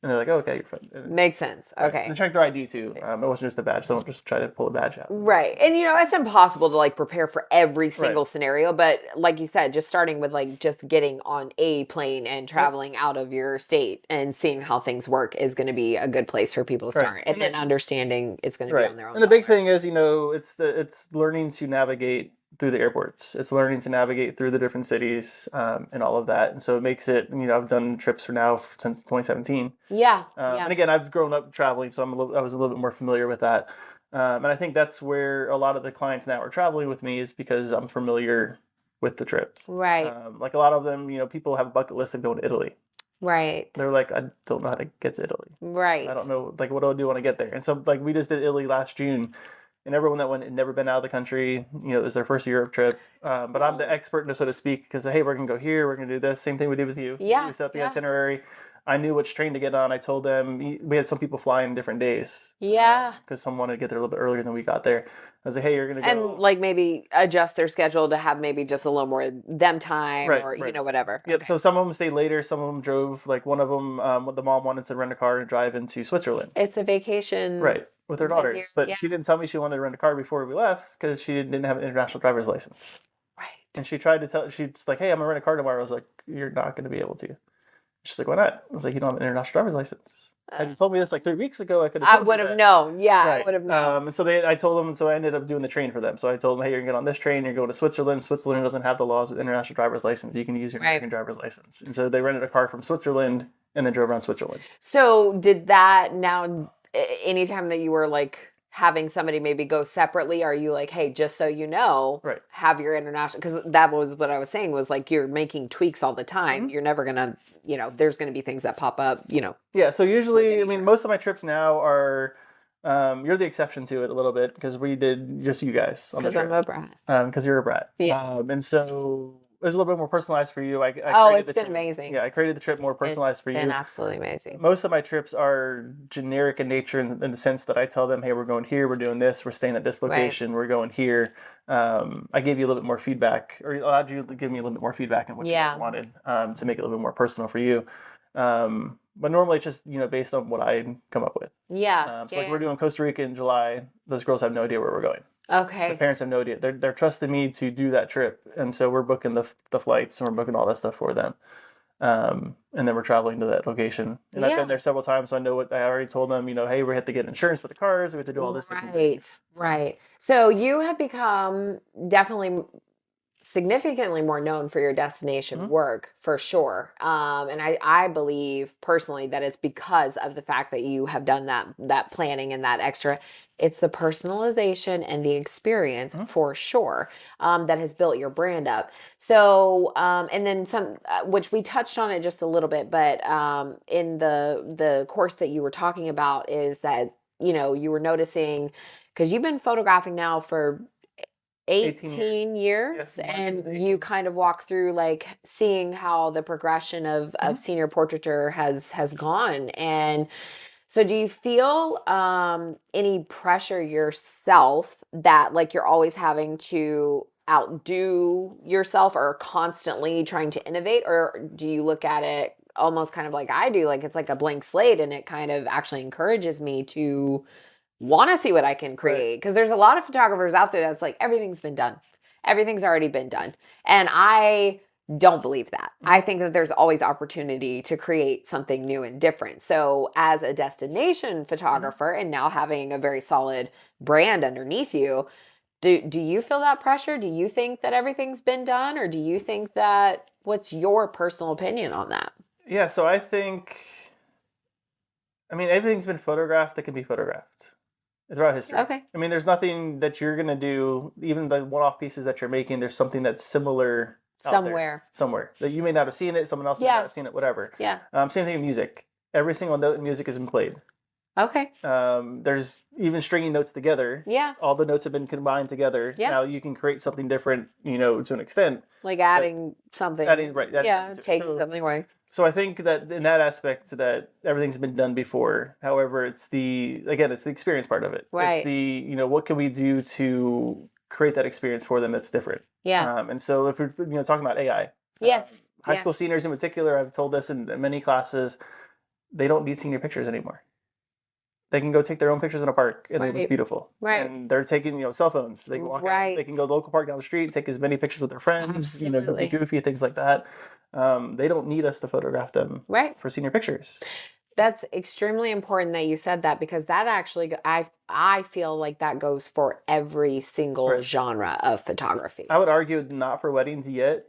Speaker 2: And they're like, oh, okay, you're fine.
Speaker 1: Makes sense. Okay.
Speaker 2: They checked their ID too. It wasn't just a badge. So don't just try to pull a badge out.
Speaker 1: Right. And, it's impossible to prepare for every single scenario. But like you said, just starting with just getting on a plane and traveling out of your state and seeing how things work is going to be a good place for people to start. And then understanding it's going to be on their own.
Speaker 2: And the big thing is, it's learning to navigate through the airports. It's learning to navigate through the different cities and all of that. And so it makes it, I've done trips since 2017.
Speaker 1: Yeah.
Speaker 2: And again, I've grown up traveling, so I was a little bit more familiar with that. And I think that's where a lot of the clients now are traveling with me is because I'm familiar with the trips.
Speaker 1: Right.
Speaker 2: Like a lot of them, people have a bucket list of going to Italy.
Speaker 1: Right.
Speaker 2: They're like, I don't know how to get to Italy. I
Speaker 1: Right.
Speaker 2: don't know, like, what do I do when I get there? And so, like, we just did Italy last June, and everyone that went had never been out of the country. It was their first Europe trip. But I'm the
Speaker 1: Oh.
Speaker 2: expert, so to speak, because hey, we're gonna go here, we're gonna do this. Same thing we did with you. We
Speaker 1: Yeah.
Speaker 2: set up the
Speaker 1: Yeah.
Speaker 2: itinerary. I knew which train to get on. I told them we had some people flying different days
Speaker 1: Yeah.
Speaker 2: because some wanted to get there a little bit earlier than we got there. I was like, hey, you're gonna
Speaker 1: And
Speaker 2: go.
Speaker 1: like maybe adjust their schedule to have maybe just a little more them time
Speaker 2: Right,
Speaker 1: or,
Speaker 2: right.
Speaker 1: whatever.
Speaker 2: Yep.
Speaker 1: Okay.
Speaker 2: So some of them stayed later. Some of them drove. Like one of them, the mom wanted to rent a car and drive into Switzerland.
Speaker 1: It's a vacation
Speaker 2: Right, with her
Speaker 1: with you.
Speaker 2: daughters. But
Speaker 1: Yeah.
Speaker 2: she didn't tell me she wanted to rent a car before we left because she didn't have an international driver's license.
Speaker 1: Right.
Speaker 2: And she tried to tell, she's like, hey, I'm gonna rent a car tomorrow. I was like, you're not gonna be able to. She's like, why not? I was like, you don't have an international driver's license. Had you told me this like 3 weeks ago, I could have
Speaker 1: I
Speaker 2: told you
Speaker 1: would have
Speaker 2: that.
Speaker 1: known. Yeah, I
Speaker 2: Right.
Speaker 1: would have known.
Speaker 2: So I told them, so I ended up doing the train for them. So I told them, hey, you're gonna get on this train. You're going to Switzerland. Switzerland doesn't have the laws of international driver's license. You can use your
Speaker 1: Right.
Speaker 2: American driver's license. And so they rented a car from Switzerland and then drove around Switzerland.
Speaker 1: So did that now, anytime that you were like having somebody maybe go separately, are you like, hey, just so you know,
Speaker 2: Right.
Speaker 1: have your international, because that was what I was saying was like you're making tweaks all the time.
Speaker 2: Mm-hmm.
Speaker 1: You're never gonna, there's gonna be things that pop up,
Speaker 2: Yeah, so usually, I mean,
Speaker 1: trip.
Speaker 2: most of my trips now are, you're the exception to it a little bit because we did just you guys on the
Speaker 1: Because I'm
Speaker 2: trip.
Speaker 1: a brat.
Speaker 2: Because you're a brat.
Speaker 1: Yeah.
Speaker 2: And so it was a little bit more personalized for you. I
Speaker 1: Oh,
Speaker 2: created
Speaker 1: it's
Speaker 2: the
Speaker 1: been
Speaker 2: trip.
Speaker 1: amazing.
Speaker 2: Yeah, I created the trip more personalized for
Speaker 1: It's
Speaker 2: you.
Speaker 1: been absolutely amazing.
Speaker 2: Most of my trips are generic in nature in the sense that I tell them, hey, we're going here, we're doing this, we're staying at this location, we're going here. I gave you a little bit more feedback, or allowed you to give me a little bit more feedback on what you guys wanted to make it a little bit more personal for you. But normally it's just, based on what I come up with.
Speaker 1: Yeah.
Speaker 2: So like we're doing Costa Rica in July. Those girls have no idea where we're going.
Speaker 1: Okay.
Speaker 2: The parents have no idea. They're trusting me to do that trip. And so we're booking the flights and we're booking all that stuff for them. And then we're traveling to that location. And I've been there several times, so I know what I already told them, hey, we have to get insurance for the cars, we have to do all this different things.
Speaker 1: Right. So you have become definitely significantly more known for your destination work for sure. And I believe personally that it's because of the fact that you have done that planning and that extra. It's the personalization and the experience for sure that has built your brand up. So, and then some, which we touched on it just a little bit, but in the course that you were talking about is that, you were noticing, because you've been photographing now for 18 years,
Speaker 2: yes,
Speaker 1: and you kind of walk through like seeing how the progression of senior portraiture has gone. And so do you feel any pressure yourself that like you're always having to outdo yourself or constantly trying to innovate, or do you look at it almost kind of like I do, like it's like a blank slate and it kind of actually encourages me to want to see what I can create? Because there's a lot of photographers out there that's like, everything's been done. Everything's already been done. And I don't believe that. I think that there's always opportunity to create something new and different. So as a destination photographer and now having a very solid brand underneath you, do you feel that pressure? Do you think that everything's been done? Or do you think that, what's your personal opinion on that?
Speaker 2: Yeah, so I think, everything's been photographed that can be photographed throughout history.
Speaker 1: Okay.
Speaker 2: There's nothing that you're going to do, even the one-off pieces that you're making, there's something that's similar somewhere that you may not have seen it, someone else may not have seen it, whatever.
Speaker 1: Yeah.
Speaker 2: Same thing in music. Every single note in music has been played.
Speaker 1: Okay.
Speaker 2: There's even stringing notes together.
Speaker 1: Yeah.
Speaker 2: All the notes have been combined together.
Speaker 1: Yeah.
Speaker 2: Now you can create something different, to an extent.
Speaker 1: Like adding something.
Speaker 2: Adding
Speaker 1: Taking something away.
Speaker 2: So I think that in that aspect that everything's been done before. However, it's the experience part of it.
Speaker 1: Right.
Speaker 2: It's the, what can we do to create that experience for them that's different.
Speaker 1: Yeah.
Speaker 2: And so if we're, talking about AI.
Speaker 1: Yes.
Speaker 2: High school seniors in particular, I've told this in many classes, they don't need senior pictures anymore. They can go take their own pictures in a park and they look beautiful.
Speaker 1: Right.
Speaker 2: And they're taking, cell phones. They can walk out, they can go to the local park down the street, take as many pictures with their friends, be goofy, things like that. They don't need us to photograph them for senior pictures.
Speaker 1: That's extremely important that you said that, because that actually, I feel like that goes for every single genre of photography.
Speaker 2: I would argue not for weddings yet,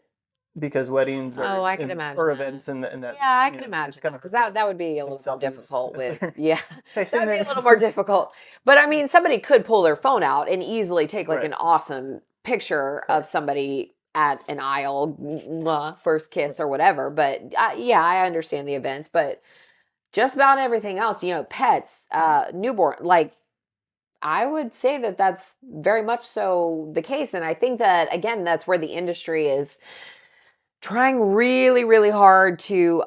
Speaker 2: because weddings are
Speaker 1: I can imagine
Speaker 2: or
Speaker 1: that.
Speaker 2: events and that.
Speaker 1: Yeah, I can imagine that, because that would be a little more difficult with that would be a little more difficult. But somebody could pull their phone out and easily take like an awesome picture of somebody at an aisle, first kiss or whatever. But yeah, I understand the events, but just about everything else, pets, newborn, like I would say that that's very much so the case. And I think that, again, that's where the industry is trying really, really hard to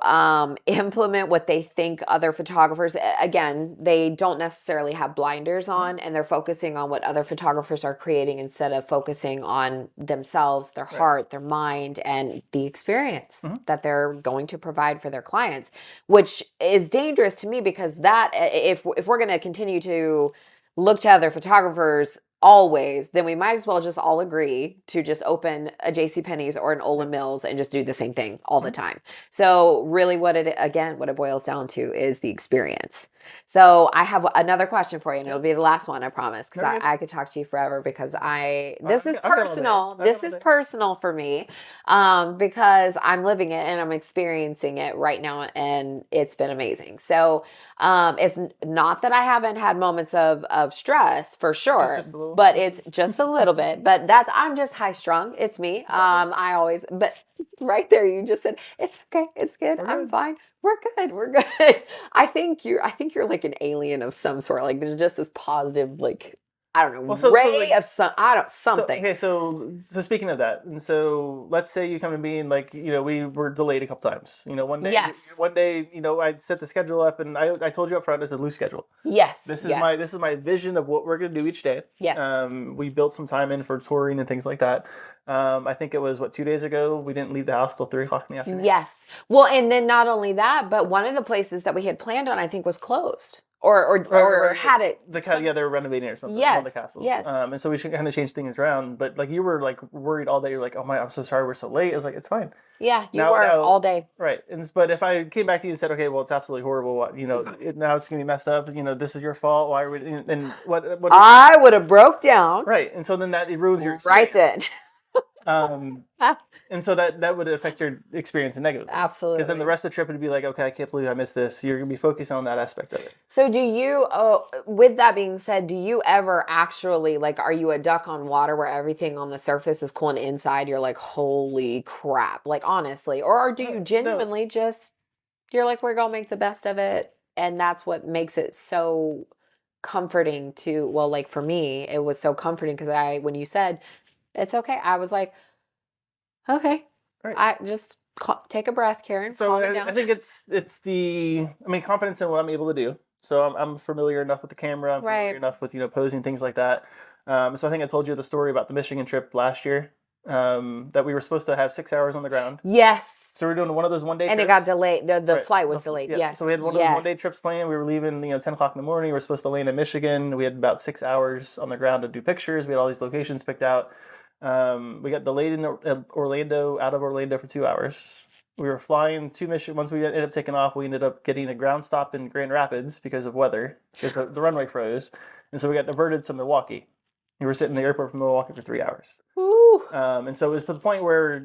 Speaker 1: implement what they think other photographers, again, they don't necessarily have blinders on and they're focusing on what other photographers are creating instead of focusing on themselves, their heart, their mind, and the experience that they're going to provide for their clients, which is dangerous to me because that, if we're going to continue to look to other photographers always, then we might as well just all agree to just open a JCPenney's or an Ola Mills and just do the same thing all the time. So really what it boils down to is the experience. So I have another question for you, and it'll be the last one, I promise, because I could talk to you forever because this is personal. This is personal for me because I'm living it and I'm experiencing it right now, and it's been amazing. So it's not that I haven't had moments of stress for sure, but it's just a little bit. But I'm just high strung. It's me. But right there, you just said it's okay. It's good. I'm fine. We're good. We're good. I think you're like an alien of some sort. Like there's just this positive, like I don't know, ray of something.
Speaker 2: So speaking of that, and so let's say you come to me and like, we were delayed a couple times. One day, I set the schedule up and I told you up front it's a loose schedule.
Speaker 1: Yes.
Speaker 2: This is my vision of what we're going to do each day.
Speaker 1: Yeah.
Speaker 2: We built some time in for touring and things like that. I think it was 2 days ago. We didn't leave the house till 3:00 in the afternoon.
Speaker 1: Yes. Well, and then not only that, but one of the places that we had planned on, I think, was closed. Or had it.
Speaker 2: They were renovating or something.
Speaker 1: Yes.
Speaker 2: One of the castles.
Speaker 1: Yes.
Speaker 2: And so we should kind of change things around. But like you were like worried all day. You're like, oh my, I'm so sorry we're so late. I was like, it's fine.
Speaker 1: Yeah, you were all day.
Speaker 2: Right. But if I came back to you and said, okay, well, it's absolutely horrible. Now it's gonna be messed up. This is your fault. Why are we? And what?
Speaker 1: I would have broke down.
Speaker 2: Right. And so then it ruins your experience.
Speaker 1: Right then.
Speaker 2: And so that would affect your experience negatively.
Speaker 1: Absolutely.
Speaker 2: Because then the rest of the trip would be like, okay, I can't believe I missed this. You're going to be focusing on that aspect of it.
Speaker 1: So do you, with that being said, do you ever actually, like, are you a duck on water where everything on the surface is cool and inside you're like, holy crap, like honestly? Or do you genuinely you're like, we're going to make the best of it. And that's what makes it so comforting like for me, it was so comforting because when you said, it's okay, I was like, okay, right. I just take a breath, Karen.
Speaker 2: So I think it's confidence in what I'm able to do. So I'm familiar enough with the camera. I'm familiar enough with posing, things like that. So I think I told you the story about the Michigan trip last year. That we were supposed to have 6 hours on the ground.
Speaker 1: Yes.
Speaker 2: So we were doing one of those one-day trips.
Speaker 1: And it got delayed. The flight was delayed. Yeah. Yes.
Speaker 2: So we had one of those one-day trips planned. We were leaving 10:00 in the morning. We were supposed to land in Michigan. We had about 6 hours on the ground to do pictures. We had all these locations picked out. We got delayed in out of Orlando for 2 hours. We were flying to Michigan. Once we ended up taking off, we ended up getting a ground stop in Grand Rapids because of weather, because the runway froze. And so we got diverted to Milwaukee. We were sitting in the airport from Milwaukee for 3 hours. And so it was to the point where,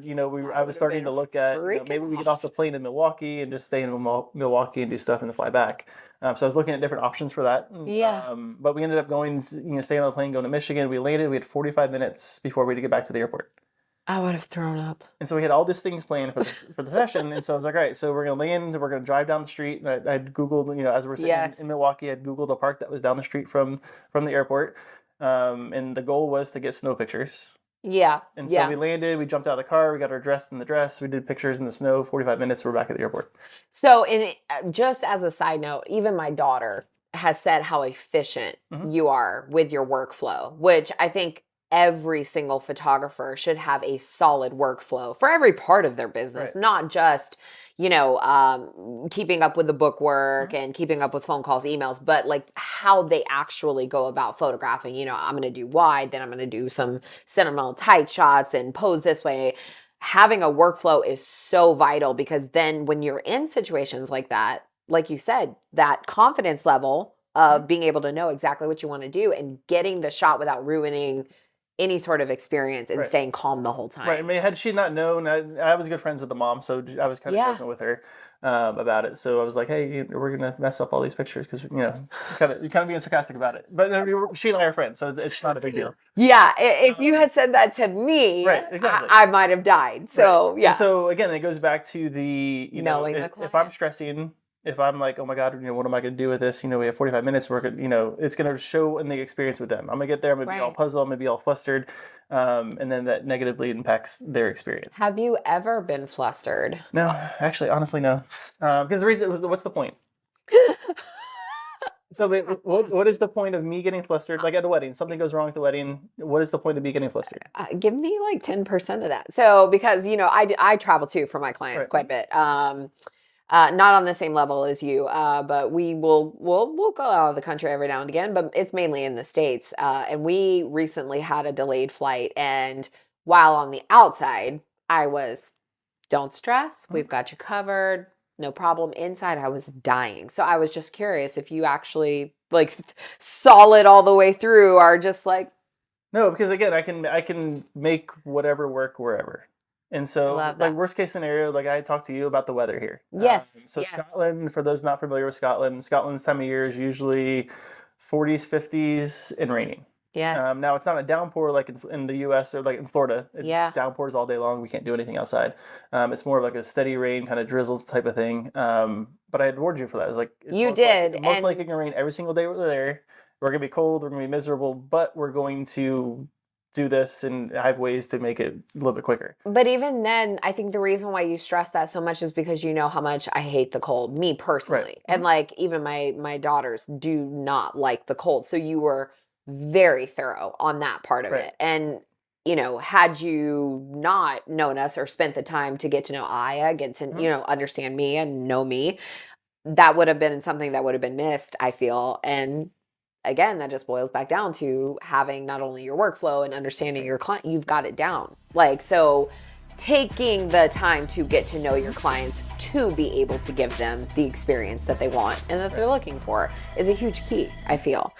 Speaker 2: I was starting to look at, maybe we get off the plane in Milwaukee and just stay in Milwaukee and do stuff and then fly back. So I was looking at different options for that.
Speaker 1: Yeah.
Speaker 2: But we ended up going, staying on the plane, going to Michigan. We landed. We had 45 minutes before we had to get back to the airport.
Speaker 1: I would have thrown up.
Speaker 2: And so we had all these things planned for the session. And so I was like, all right, so we're going to land. We're going to drive down the street. And I'd Googled, as we're sitting in Milwaukee, I'd Googled a park that was down the street from the airport. And the goal was to get snow pictures.
Speaker 1: Yeah.
Speaker 2: And so we landed, we jumped out of the car, we got our dress in the dress, we did pictures in the snow, 45 minutes, we're back at the airport.
Speaker 1: So just as a side note, even my daughter has said how efficient you are with your workflow, which I think every single photographer should have a solid workflow for every part of their business, not just, keeping up with the bookwork and keeping up with phone calls, emails, but like how they actually go about photographing. I'm going to do wide, then I'm going to do some sentimental tight shots and pose this way. Having a workflow is so vital because then when you're in situations like that, like you said, that confidence level of being able to know exactly what you want to do and getting the shot without ruining any sort of experience and
Speaker 2: Right.
Speaker 1: staying calm the whole time.
Speaker 2: Right. I mean, had she not known, I was good friends with the mom, so I was kind of
Speaker 1: Yeah.
Speaker 2: joking with her about it. So I was like, "Hey, we're gonna mess up all these pictures because you're kind of being sarcastic about it." But she and I are friends, so it's not a big deal.
Speaker 1: Yeah, if you had said that to me,
Speaker 2: Right, exactly.
Speaker 1: I might have died. So
Speaker 2: Right.
Speaker 1: yeah.
Speaker 2: And so again, it goes back to the
Speaker 1: Knowing the
Speaker 2: if I'm
Speaker 1: client.
Speaker 2: stressing, if I'm like, oh my God, what am I going to do with this? We have 45 minutes. It's going to show in the experience with them. I'm going to get there. I'm going to be all
Speaker 1: Right.
Speaker 2: puzzled. I'm going to be all flustered. And then that negatively impacts their experience.
Speaker 1: Have you ever been flustered?
Speaker 2: No, actually, honestly, no. Because the reason was, what's the point? So what is the point of me getting flustered? Like at a wedding, something goes wrong at the wedding. What is the point of me getting flustered?
Speaker 1: Give me like 10% of that. So because I travel too for my clients
Speaker 2: Right.
Speaker 1: quite a bit. Not on the same level as you, but we'll go out of the country every now and again, but it's mainly in the States. And we recently had a delayed flight, and while on the outside, I was, don't stress, we've got you covered, no problem. Inside, I was dying. So I was just curious if you actually like solid all the way through, are just like,
Speaker 2: No, because again, I can make whatever work wherever. And so,
Speaker 1: love
Speaker 2: like
Speaker 1: that.
Speaker 2: worst case scenario, like I talked to you about the weather here.
Speaker 1: Yes.
Speaker 2: So
Speaker 1: yes.
Speaker 2: Scotland, for those not familiar with Scotland, Scotland's time of year is usually 40s, 50s, and raining.
Speaker 1: Yeah.
Speaker 2: Now it's not a downpour like in the U.S. or like in Florida. It
Speaker 1: Yeah.
Speaker 2: downpours all day long. We can't do anything outside. It's more of like a steady rain, kind of drizzles type of thing. But I had warned you for that. I was like, it's
Speaker 1: You did,
Speaker 2: most
Speaker 1: and-
Speaker 2: likely gonna rain every single day we're there. We're gonna be cold. We're gonna be miserable, but we're going to do this, and I have ways to make it a little bit quicker.
Speaker 1: But even then, I think the reason why you stress that so much is because you know how much I hate the cold, me personally.
Speaker 2: Right.
Speaker 1: And like even my daughters do not like the cold. So you were very thorough on that part of
Speaker 2: Right.
Speaker 1: it. And had you not known us or spent the time to get to know Aya, get to, understand me and know me, that would have been something that would have been missed, I feel. And again, that just boils back down to having not only your workflow and understanding your client, you've got it down. Like, so taking the time to get to know your clients to be able to give them the experience that they want and that they're looking for is a huge key, I feel.